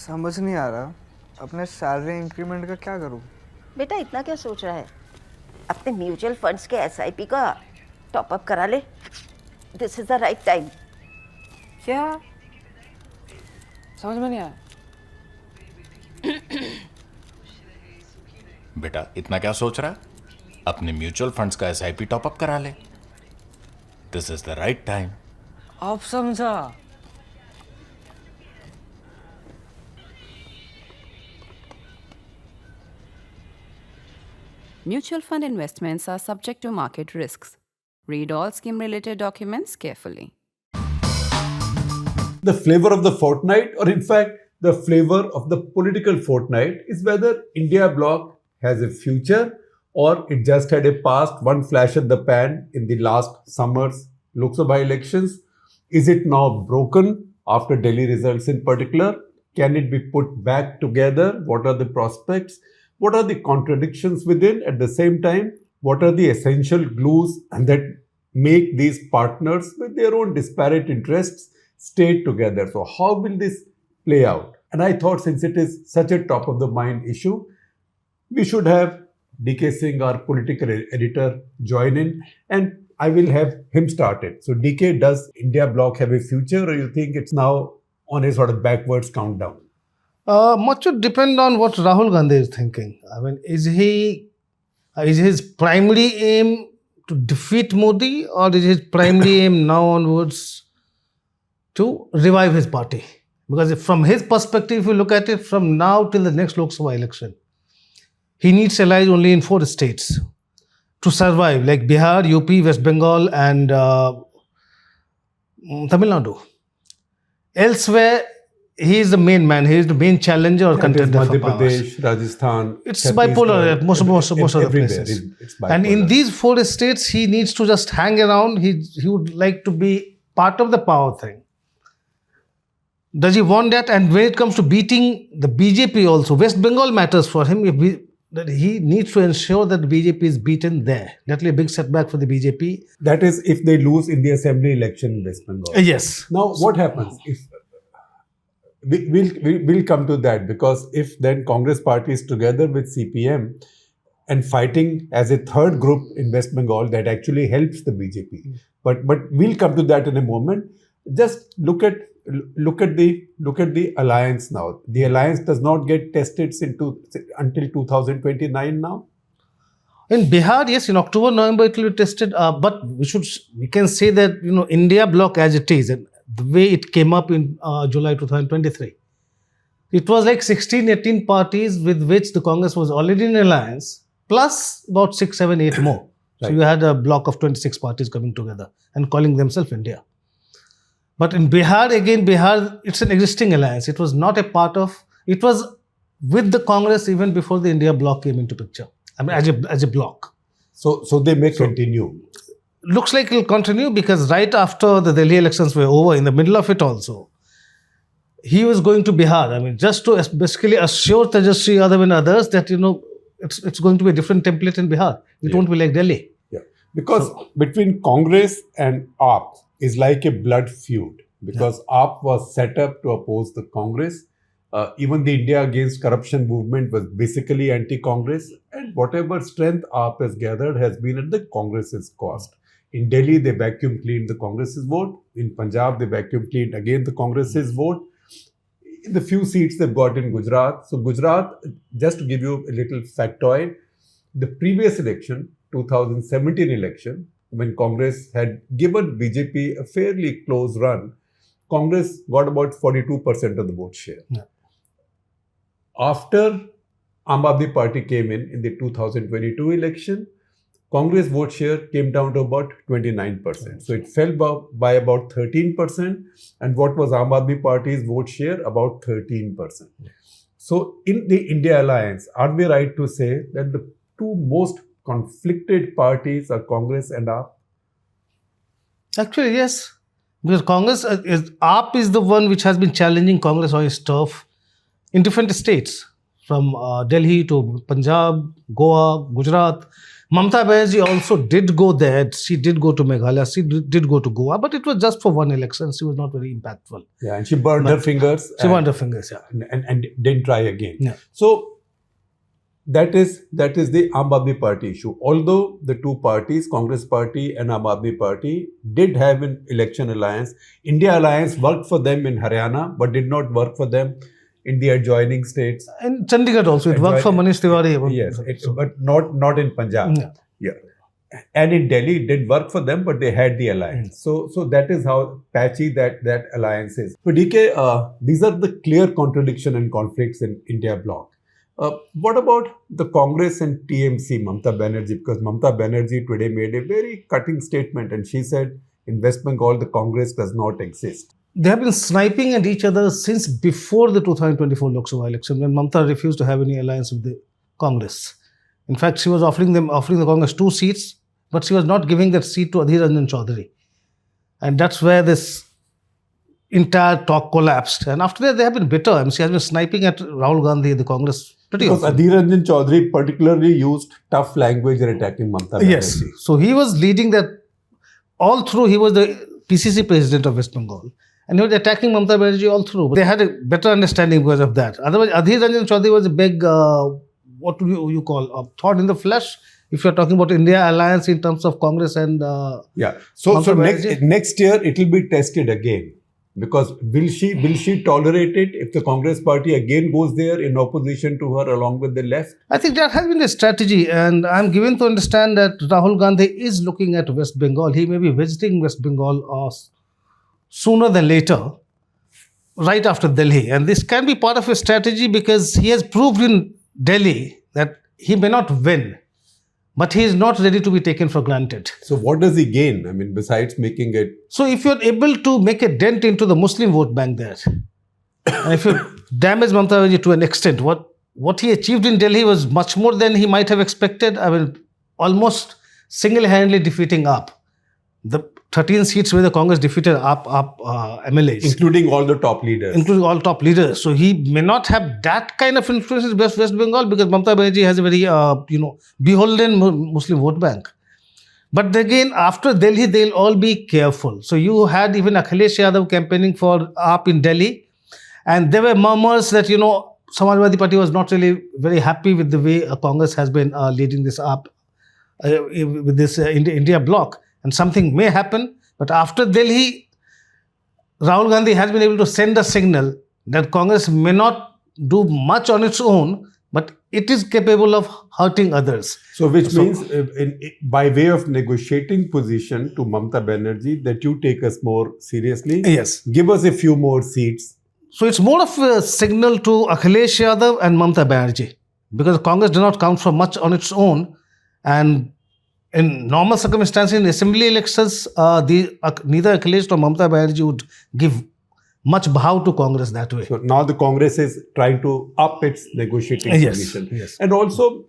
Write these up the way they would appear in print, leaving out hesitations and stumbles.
समझ नहीं आ रहा अपने सैलरी इंक्रीमेंट का क्या करूं। बेटा इतना क्या सोच रहा है, अपने म्यूचुअल फंड्स के एसआईपी का टॉप अप करा ले। This is the right time. क्या समझ में नहीं आया? बेटा इतना क्या सोच रहा है? अपने म्यूचुअल फंड्स का एसआईपी टॉपअप करा ले। This is the right time. अब समझा। Mutual fund investments are subject to market risks. Read all scheme-related documents carefully. The flavor of the fortnight, or in fact, the flavor of the political fortnight, is whether India bloc has a future or it just had a past, one flash in the pan in the last summer's Lok Sabha elections. Is it now broken after Delhi results in particular? Can it be put back together? What are the prospects? What are the contradictions within? At the same time, what are the essential glues that make these partners with their own disparate interests stay together? So how will this play out? And I thought, since it is such a top of the mind issue, we should have DK Singh, our political editor, join in, and I will have him start it. So DK, does India bloc have a future, or you think it's now on a sort of backwards countdown? Much would depend on what Rahul Gandhi is thinking. I mean, is his primary aim to defeat Modi, or is his primary aim now onwards to revive his party? Because from his perspective, if you look at it, from now till the next Lok Sabha election, he needs allies only in 4 states to survive, like Bihar, UP, West Bengal, and Tamil Nadu. Elsewhere, he is the main man. He is the main challenger or contender for Madhya powers. Pradesh, Rajasthan. It's bipolar. Most of the everywhere. places. It's bipolar. And in these 4 states, he needs to just hang around. He would like to be part of the power thing. Does he want that? And when it comes to beating the BJP also, West Bengal matters for him. That he needs to ensure that the BJP is beaten there. That will be a big setback for the BJP. That is if they lose in the assembly election in West Bengal. Yes. Now, what happens if we'll come to that, because if then Congress party is together with CPM and fighting as a third group in West Bengal, that actually helps the BJP. But we'll come to that in a moment. Just look at the alliance now. The alliance does not get tested until 2029 now. In Bihar, yes, in October, November, it will be tested. But we can say that India bloc as it is, and the way it came up in July 2023, it was like 16, 18 parties with which the Congress was already in alliance, plus about 6, 7, 8 more. Right. So you had a bloc of 26 parties coming together and calling themselves India. But in Bihar, it's an existing alliance. It was not a part of, it was with the Congress even before the India bloc came into picture. I mean, as a bloc. So they may continue. Looks like it will continue, because right after the Delhi elections were over, in the middle of it also, he was going to Bihar. I mean, just to basically assure Tejaswi Yadav and others that, it's going to be a different template in Bihar. It won't be like Delhi. Yeah. Because between Congress and AAP is like a blood feud. Because AAP was set up to oppose the Congress. Even the India Against Corruption movement was basically anti-Congress. And whatever strength AAP has gathered has been at the Congress's cost. In Delhi, they vacuum cleaned the Congress's vote. In Punjab, they vacuum cleaned again the Congress's vote. In the few seats they've got in Gujarat. So Gujarat, just to give you a little factoid, the previous election, 2017 election, when Congress had given BJP a fairly close run, Congress got about 42% of the vote share. Yeah. After Aam Aadmi Party came in the 2022 election, Congress vote share came down to about 29%. So it fell by about 13%. And what was Aam Aadmi Party's vote share? About 13%. So in the India alliance, are we right to say that the two most conflicted parties are Congress and AAP? Actually, yes. Because AAP is the one which has been challenging Congress on its turf in different states, from Delhi to Punjab, Goa, Gujarat. Mamata Banerjee also did go there. She did go to Meghalaya. She did go to Goa, but it was just for one election. She was not very impactful. Yeah, and she burned her fingers. She burned her fingers, yeah. And didn't try again. Yeah. So that is the Aam Aadmi Party issue. Although the two parties, Congress Party and Aam Aadmi Party, did have an election alliance. India Alliance worked for them in Haryana, but did not work for them in the adjoining states. In Chandigarh also, it worked for Manish Tiwari. Yes, but not in Punjab. Yeah. And in Delhi, it did work for them, but they had the alliance. So that is how patchy that alliance is. So DK, these are the clear contradiction and conflicts in India bloc. What about the Congress and TMC, Mamata Banerjee? Because Mamata Banerjee today made a very cutting statement, and she said in West Bengal, the Congress does not exist. They have been sniping at each other since before the 2024 Lok Sabha election, when Mamata refused to have any alliance with the Congress. In fact, she was offering the Congress 2 seats, but she was not giving that seat to Adhir Ranjan Chaudhary. And that's where this entire talk collapsed. And after that, they have been bitter. I mean, she has been sniping at Rahul Gandhi, the Congress, pretty Because often. Adhir Ranjan Chaudhary particularly used tough language in attacking Mamata Banerjee. Yes. So he was leading that all through. He was the PCC president of West Bengal. And he was attacking Mamata Banerjee all through. But they had a better understanding because of that. Otherwise, Adhir Ranjan Chaudhary was a big, what do you call, a thorn in the flesh. If you're talking about India alliance in terms of Congress and yeah. So Banerjee. next year it will be tested again. Because will she tolerate it if the Congress party again goes there in opposition to her along with the left? I think that has been a strategy, and I'm given to understand that Rahul Gandhi is looking at West Bengal. He may be visiting West Bengal sooner than later, right after Delhi. And this can be part of a strategy because he has proved in Delhi that he may not win, but he is not ready to be taken for granted. So what does he gain? I mean, besides making it... So if you're able to make a dent into the Muslim vote bank there, and if you damage Mamata Banerjee to an extent, what he achieved in Delhi was much more than he might have expected. I mean, almost single-handedly defeating AAP. The 13 seats where the Congress defeated AAP MLAs. Including all the top leaders. Including all top leaders. So he may not have that kind of influence in West Bengal because Mamata Banerjee has a very, beholden Muslim vote bank. But again, after Delhi, they'll all be careful. So you had even Akhilesh Yadav campaigning for AAP in Delhi. And there were murmurs that, Samajwadi Party was not really very happy with the way Congress has been leading this AAP with this India bloc. And something may happen. But after Delhi, Rahul Gandhi has been able to send a signal that Congress may not do much on its own, but it is capable of hurting others. So which means by way of negotiating position to Mamata Banerjee that you take us more seriously. Yes. Give us a few more seats. So it's more of a signal to Akhilesh Yadav and Mamata Banerjee because Congress does not count for much on its own. And in normal circumstances, in assembly elections, neither Akhilesh nor Mamata Banerjee would give much bow to Congress that way. So now the Congress is trying to up its negotiating position. Yes. And also,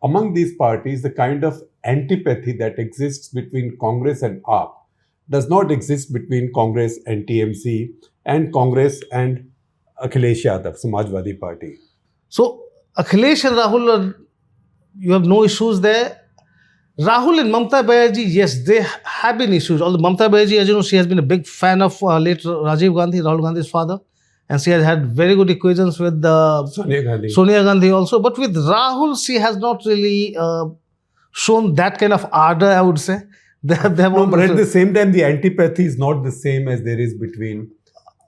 among these parties, the kind of antipathy that exists between Congress and AAP does not exist between Congress and TMC and Congress and Akhilesh Yadav, Samajwadi Party. So Akhilesh and Rahul, you have no issues there. Rahul and Mamata Banerjee, yes, they have been issues. Although Mamata Banerjee, as you know, she has been a big fan of late Rajiv Gandhi, Rahul Gandhi's father. And she has had very good equations with Sonia Gandhi also. But with Rahul, she has not really shown that kind of ardor, I would say. But at the same time, the antipathy is not the same as there is between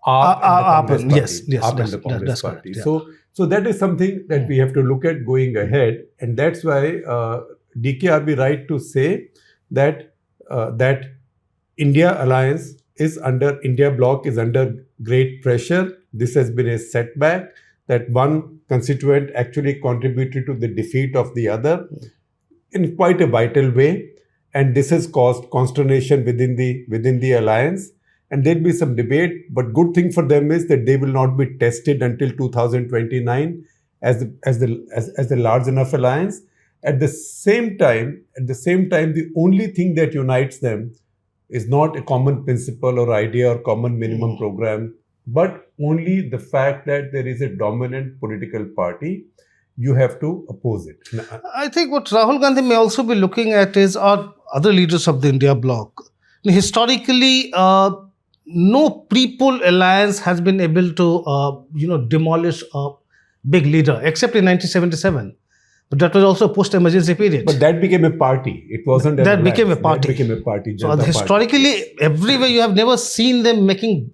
AAP and the Congress Party. Yeah. So that is something that we have to look at going ahead. And that's why... DK, are we right to say that India Alliance India bloc is under great pressure? This has been a setback, that one constituent actually contributed to the defeat of the other in quite a vital way. And this has caused consternation within the alliance. And there'll be some debate, but good thing for them is that they will not be tested until 2029 as the large enough alliance. At the same time, the only thing that unites them is not a common principle or idea or common minimum program, but only the fact that there is a dominant political party you have to oppose it. I think what Rahul Gandhi may also be looking at is our other leaders of the India bloc. Historically, no pre-poll alliance has been able to, demolish a big leader, except in 1977. But that was also a post-emergency period. But that became a party. It wasn't. That became a party. That became a party. So Janata historically, Party. everywhere you have never seen them making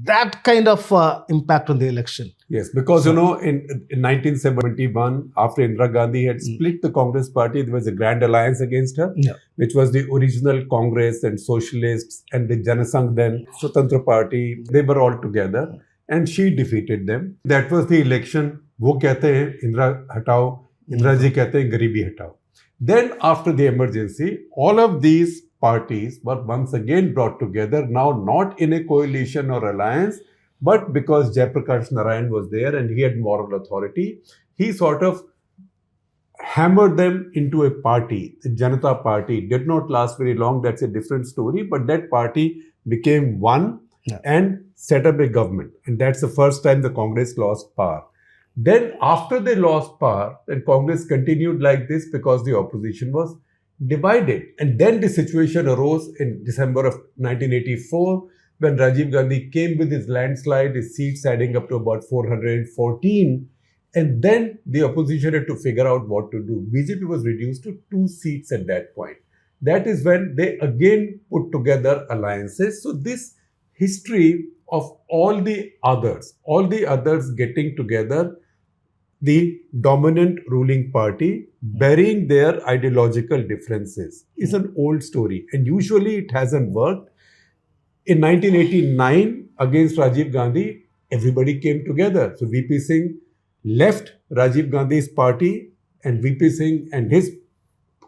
that kind of impact on the election. Yes, because in 1971, after Indira Gandhi had split the Congress party, there was a grand alliance against her, which was the original Congress and Socialists and the Janasangh then, Swatantra Party. They were all together and she defeated them. That was the election. वो कहते हैं इंदिरा हटाओ, इंदिरा जी कहते हैं गरीबी हटाओ. Then after the emergency, all of these parties were once again brought together, now not in a coalition or alliance, but because Jayaprakash Narayan was there and he had moral authority, he sort of hammered them into a party. The Janata Party did not last very long, that's a different story, but that party became one and set up a government. And that's the first time the Congress lost power. Then after they lost power, then Congress continued like this because the opposition was divided. And then the situation arose in December of 1984 when Rajiv Gandhi came with his landslide, his seats adding up to about 414. And then the opposition had to figure out what to do. BJP was reduced to 2 seats at that point. That is when they again put together alliances. So this history of all the others getting together, the dominant ruling party burying their ideological differences is an old story and usually it hasn't worked. In 1989 against Rajiv Gandhi, everybody came together. So VP Singh left Rajiv Gandhi's party and VP Singh and his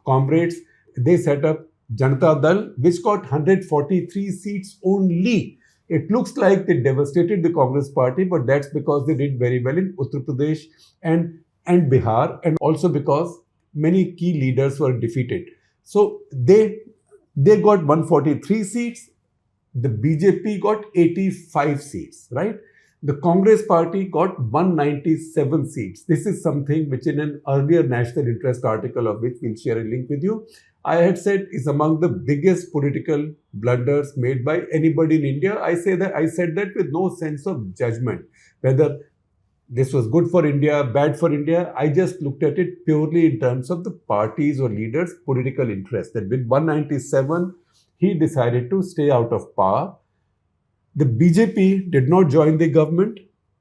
comrades, they set up Janata Dal, which got 143 seats only. It looks like they devastated the Congress party, but that's because they did very well in Uttar Pradesh and Bihar, and also because many key leaders were defeated. So they got 143 seats. The BJP got 85 seats, right? The Congress party got 197 seats. This is something which in an earlier national interest article of which we'll share a link with you, I had said is among the biggest political blunders made by anybody in India. I said that with no sense of judgment, whether this was good for India, bad for India. I just looked at it purely in terms of the parties or leaders' political interest. That with 197, he decided to stay out of power. The BJP did not join the government.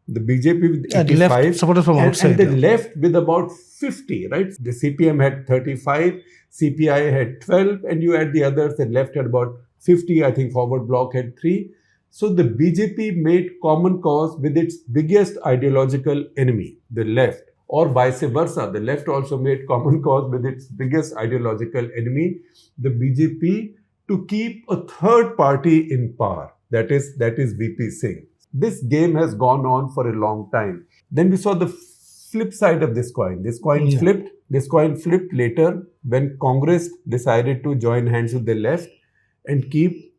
The BJP with 85 left supporters from outside. And they left with about 50, right? The CPM had 35, CPI had 12, and you add the others, the left had about 50. I think Forward Bloc had 3. So the BJP made common cause with its biggest ideological enemy, the left, or vice versa. The left also made common cause with its biggest ideological enemy, the BJP, to keep a third party in power. That is VP Singh. This game has gone on for a long time. Then we saw the flip side of this coin. This coin flipped. This coin flipped later when Congress decided to join hands with the left and keep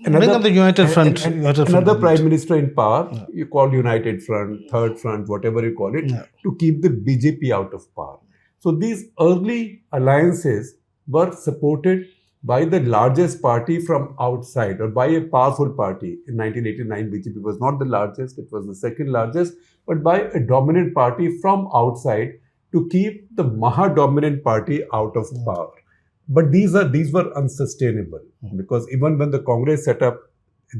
another United Front. Another prime minister in power. You call United Front, Third Front, whatever you call it, to keep the BJP out of power. So these early alliances were supported by the largest party from outside or by a powerful party. In 1989, BJP was not the largest, it was the second largest, but by a dominant party from outside to keep the Maha-dominant party out of power. But these were unsustainable because even when the Congress set up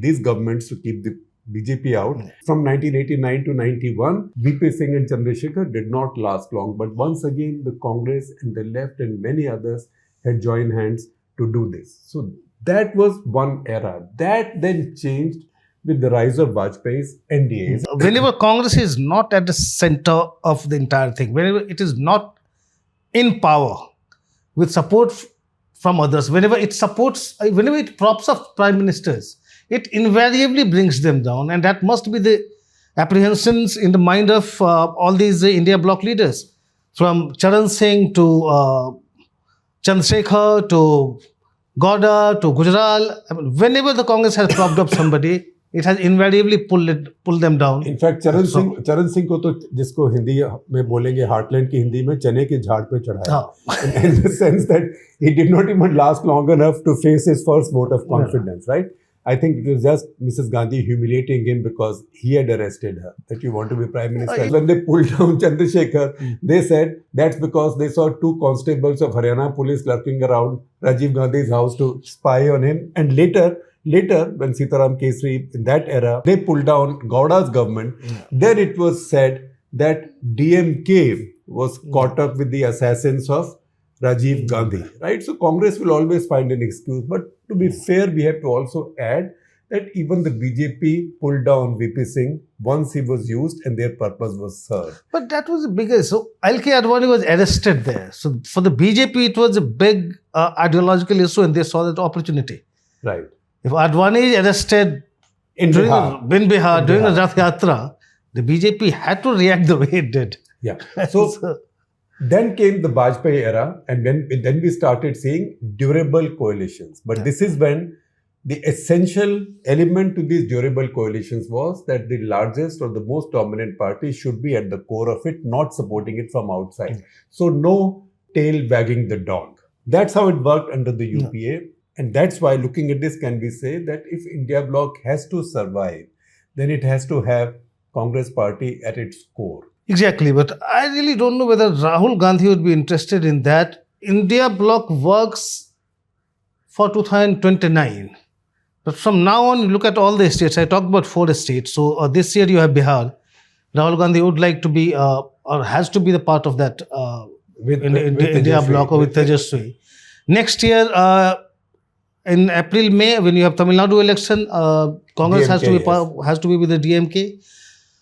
these governments to keep the BJP out, from 1989 to 91, VP Singh and Chandrasekhar did not last long. But once again, the Congress and the left and many others had joined hands to do this. So that was one era. That then changed with the rise of Vajpayee's NDAs. Whenever Congress is not at the center of the entire thing, whenever it is not in power with support from others, whenever it props up prime ministers, it invariably brings them down. And that must be the apprehensions in the mind of all these India bloc leaders, from Charan Singh to Chandrasekhar to Gowda to Gujral. I mean, whenever the Congress has propped up somebody, it has invariably pulled them down. In fact चरण सिंह को तो जिसको हिंदी में बोलेंगे heartland की हिंदी में चने के झाड़ पे चढ़ाया in the sense that he did not even last long enough to face his first vote of confidence, right? I think it was just Mrs. Gandhi humiliating him because he had arrested her, that you want to be prime minister. When they pulled down Chandrasekhar, they said that's because they saw 2 constables of Haryana police lurking around Rajiv Gandhi's house to spy on him. And later, when Sitaram Kesri, in that era, they pulled down Gowda's government, then it was said that DMK was caught up with the assassins of Rajiv Gandhi, right? So Congress will always find an excuse. But to be fair, we have to also add that even the BJP pulled down VP Singh once he was used and their purpose was served. But that was the biggest. So LK Advani was arrested there. So for the BJP, it was a big ideological issue and they saw that opportunity. Right. If Advani is arrested in Bihar during the Rath Yatra, the BJP had to react the way it did. Yeah. So then came the Vajpayee era, and then we started seeing durable coalitions. But this is when the essential element to these durable coalitions was that the largest or the most dominant party should be at the core of it, not supporting it from outside. So no tail wagging the dog. That's how it worked under the UPA. And that's why, looking at this, can we say that if India bloc has to survive, then it has to have Congress party at its core. Exactly, but I really don't know whether Rahul Gandhi would be interested in that. India bloc works for 2029. But from now on, you look at all the states. I talked about 4 states. So this year you have Bihar. Rahul Gandhi would like to be or has to be the part of that With India bloc or with Tejaswi. Next year, in April, May, when you have Tamil Nadu election, Congress DMK, has to be with the DMK.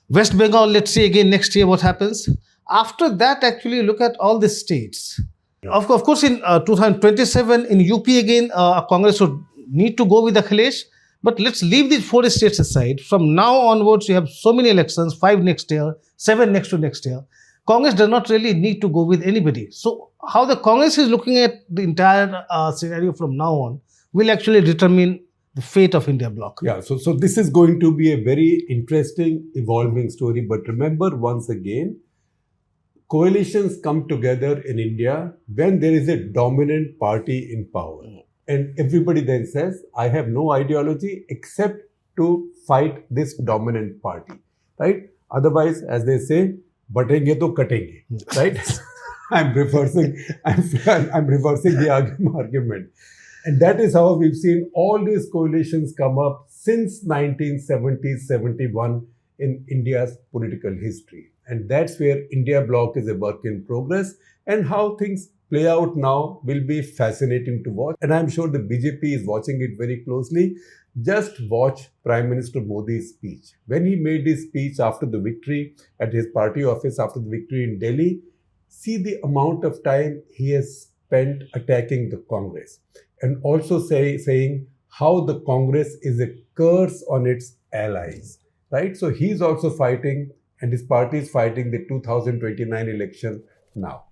West Bengal, let's see again next year what happens. After that, actually, look at all the states. Of course, in 2027, in UP again, Congress would need to go with Akhilesh. But let's leave these 4 states aside. From now onwards, you have so many elections, 5 next year, 7 next year. Congress does not really need to go with anybody. So how the Congress is looking at the entire scenario from now on will actually determine the fate of India bloc. Yeah, so this is going to be a very interesting, evolving story. But remember, once again, coalitions come together in India when there is a dominant party in power. And everybody then says, I have no ideology except to fight this dominant party, right? Otherwise, as they say, batenge to katenge, right? I'm reversing the argument. And that is how we've seen all these coalitions come up since 1970-71 in India's political history. And that's where India bloc is a work in progress. And how things play out now will be fascinating to watch. And I'm sure the BJP is watching it very closely. Just watch Prime Minister Modi's speech. When he made his speech after the victory at his party office after the victory in Delhi, see the amount of time he has spent attacking the Congress. And also saying how the Congress is a curse on its allies, right? So he's also fighting and his party is fighting the 2029 election now.